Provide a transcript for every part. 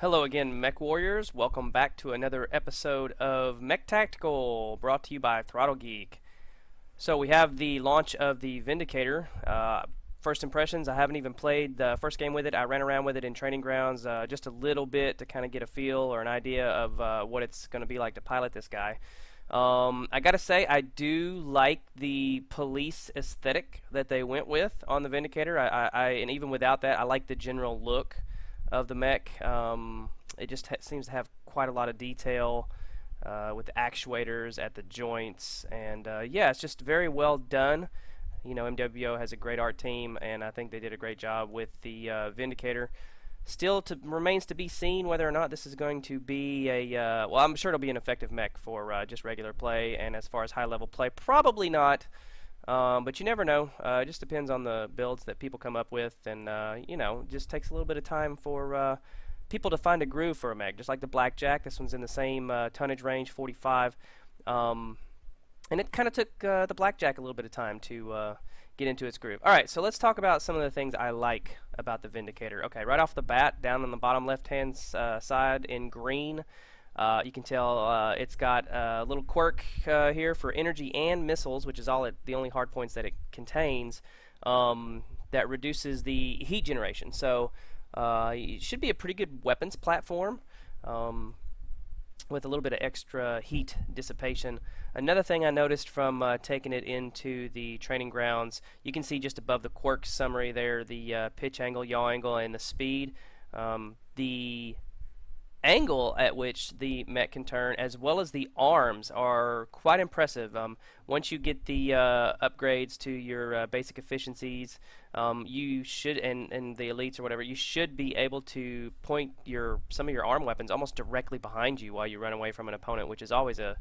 Hello again, Mech Warriors. Welcome back to another episode of Mech Tactical, brought to you by Throttle Geek. So we have the launch of the Vindicator. First impressions, I haven't even played the first game with it. I ran around with it in training grounds just a little bit to kind of get a feel or an idea of what it's going to be like to pilot this guy. I gotta say, I do like the police aesthetic that they went with on the Vindicator. And even without that, I like the general look of the mech. It just seems to have quite a lot of detail with the actuators at the joints, and yeah, it's just very well done. You know, MWO has a great art team, and I think they did a great job with the Vindicator. Still remains to be seen whether or not this is going to be a well, I'm sure it'll be an effective mech for just regular play, and as far as high level play, probably not. But you never know. It just depends on the builds that people come up with, and you know, it just takes a little bit of time for people to find a groove for a mech. Just like the Blackjack, this one's in the same tonnage range, 45, and it kind of took the Blackjack a little bit of time to get into its groove. All right, so let's talk about some of the things I like about the Vindicator. Okay, right off the bat, down on the bottom left-hand side in green. You can tell it's got a little quirk here for energy and missiles, which is the only hard points that it contains, that reduces the heat generation. So it should be a pretty good weapons platform with a little bit of extra heat dissipation. Another thing I noticed from taking it into the training grounds, you can see just above the quirk summary there, the pitch angle, yaw angle, and the speed. The angle at which the mech can turn, as well as the arms, are quite impressive. Once you get the upgrades to your basic efficiencies, you should, and the elites or whatever, you should be able to point some of your arm weapons almost directly behind you while you run away from an opponent, which is always a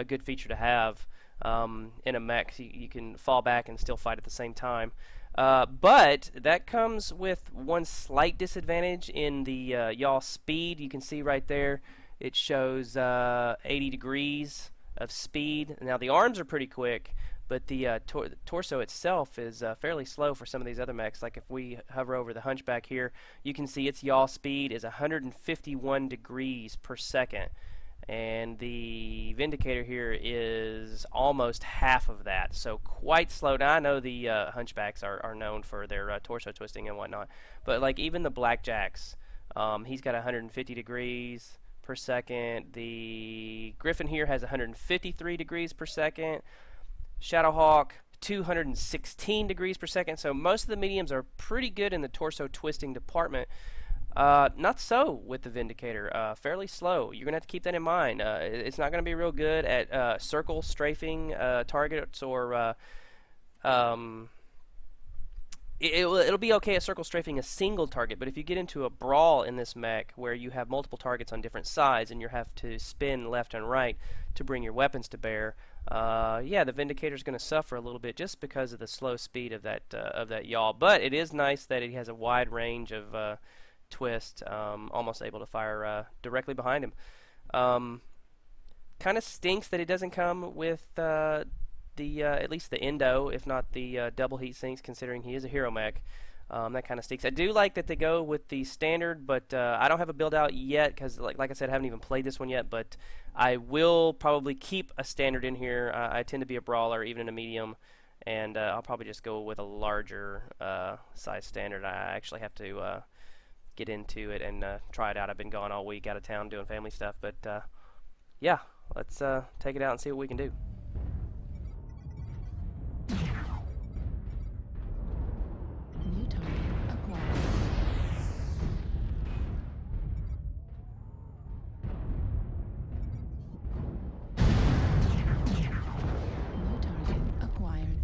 good feature to have in a mech. You can fall back and still fight at the same time. But that comes with one slight disadvantage in the yaw speed. You can see right there it shows 80 degrees of speed. Now the arms are pretty quick, but the torso itself is fairly slow for some of these other mechs. Like if we hover over the Hunchback here, you can see its yaw speed is 151 degrees per second. And the Vindicator here is almost half of that, so quite slow. Now I know the Hunchbacks are known for their torso twisting and whatnot, but like even the Blackjacks, he's got 150 degrees per second. The Griffin here has 153 degrees per second. Shadowhawk, 216 degrees per second. So most of the mediums are pretty good in the torso twisting department. Not so with the Vindicator. Fairly slow. You're going to have to keep that in mind. It's not going to be real good at circle strafing targets, or it'll be okay at circle strafing a single target, but if you get into a brawl in this mech where you have multiple targets on different sides and you have to spin left and right to bring your weapons to bear, yeah, the Vindicator's going to suffer a little bit just because of the slow speed of that yaw. But it is nice that it has a wide range of twist, almost able to fire directly behind him. Kind of stinks that it doesn't come with at least the endo, if not the double heat sinks, considering he is a hero mech. That kind of stinks. I do like that they go with the standard, but I don't have a build out yet because, like I said, I haven't even played this one yet. But I will probably keep a standard in here. I tend to be a brawler, even in a medium, and I'll probably just go with a larger size standard. I actually have to get into it and try it out. I've been gone all week out of town doing family stuff, but yeah, let's take it out and see what we can do. New target acquired. New target acquired.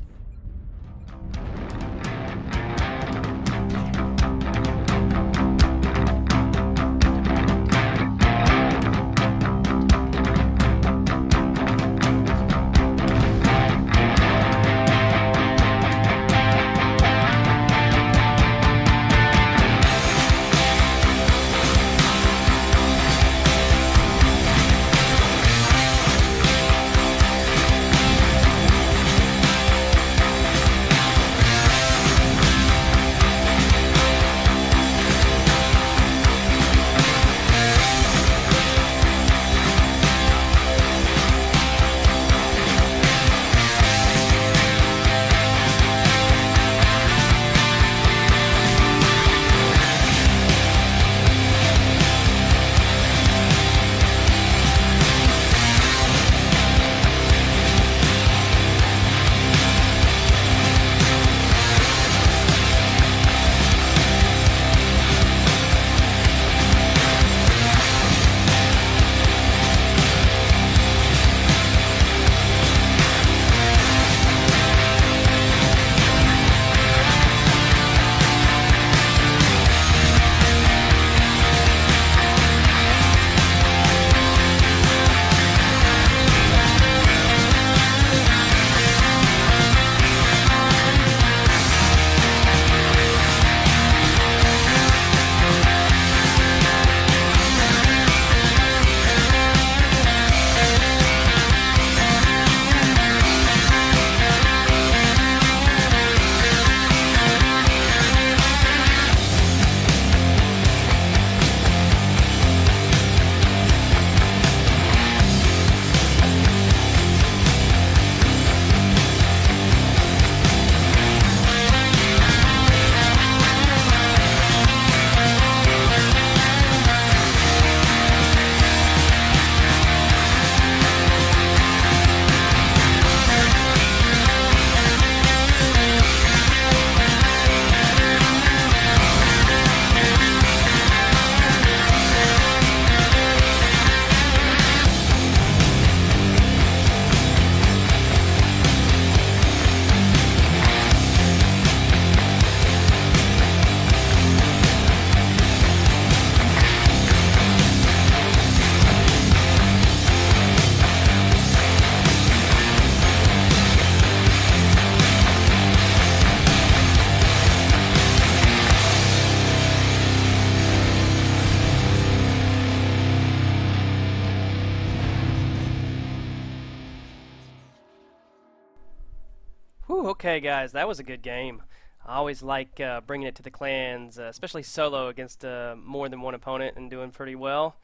Okay, guys, that was a good game. I always like bringing it to the clans, especially solo against more than one opponent, and doing pretty well.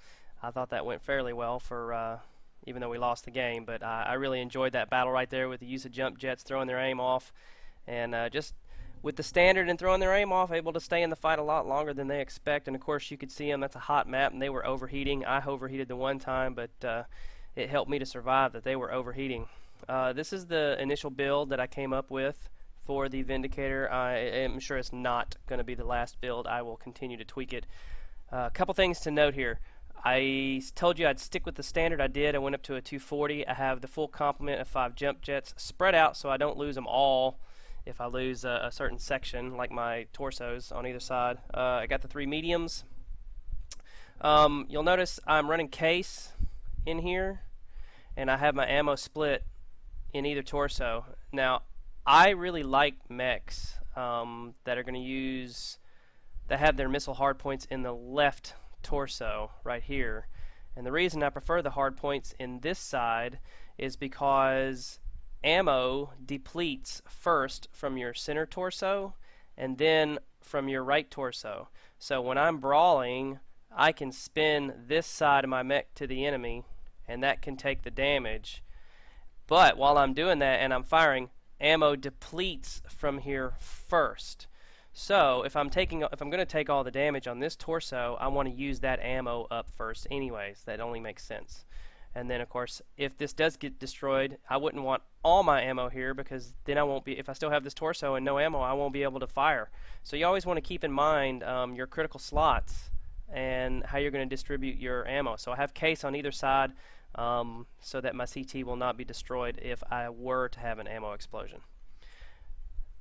I thought that went fairly well for even though we lost the game, but I really enjoyed that battle right there with the use of jump jets, throwing their aim off, and just with the standard and throwing their aim off, able to stay in the fight a lot longer than they expect. And of course, you could see them. That's a hot map, and they were overheating. I overheated the one time, but it helped me to survive that they were overheating. This is the initial build that I came up with for the Vindicator. I am sure it's not going to be the last build. I will continue to tweak it. A couple things to note here. I told you I'd stick with the standard. I did. I went up to a 240. I have the full complement of 5 jump jets spread out so I don't lose them all if I lose a certain section, like my torsos on either side. I got the 3 mediums. You'll notice I'm running case in here, and I have my ammo split in either torso. Now, I really like mechs that are going to use, that have their missile hardpoints in the left torso right here. And the reason I prefer the hardpoints in this side is because ammo depletes first from your center torso and then from your right torso. So when I'm brawling, I can spin this side of my mech to the enemy, and that can take the damage. But while I'm doing that and I'm firing, ammo depletes from here first. So if I'm going to take all the damage on this torso, I want to use that ammo up first anyways. That only makes sense. And then of course, if this does get destroyed, I wouldn't want all my ammo here, because then I won't be, if I still have this torso and no ammo, I won't be able to fire. So you always want to keep in mind your critical slots and how you're going to distribute your ammo. So I have case on either side so that my CT will not be destroyed if I were to have an ammo explosion.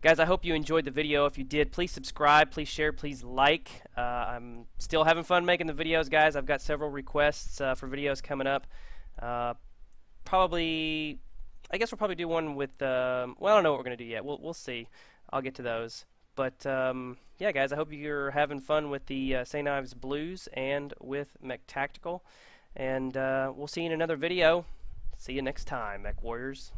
Guys, I hope you enjoyed the video. If you did, please subscribe, please share, please like. I'm still having fun making the videos, guys. I've got several requests for videos coming up. Probably, I guess we'll probably do one with, well, I don't know what we're going to do yet. We'll see. I'll get to those. But, yeah, guys, I hope you're having fun with the St. Ives Blues and with Mech Tactical. And we'll see you in another video. See you next time, Mech Warriors.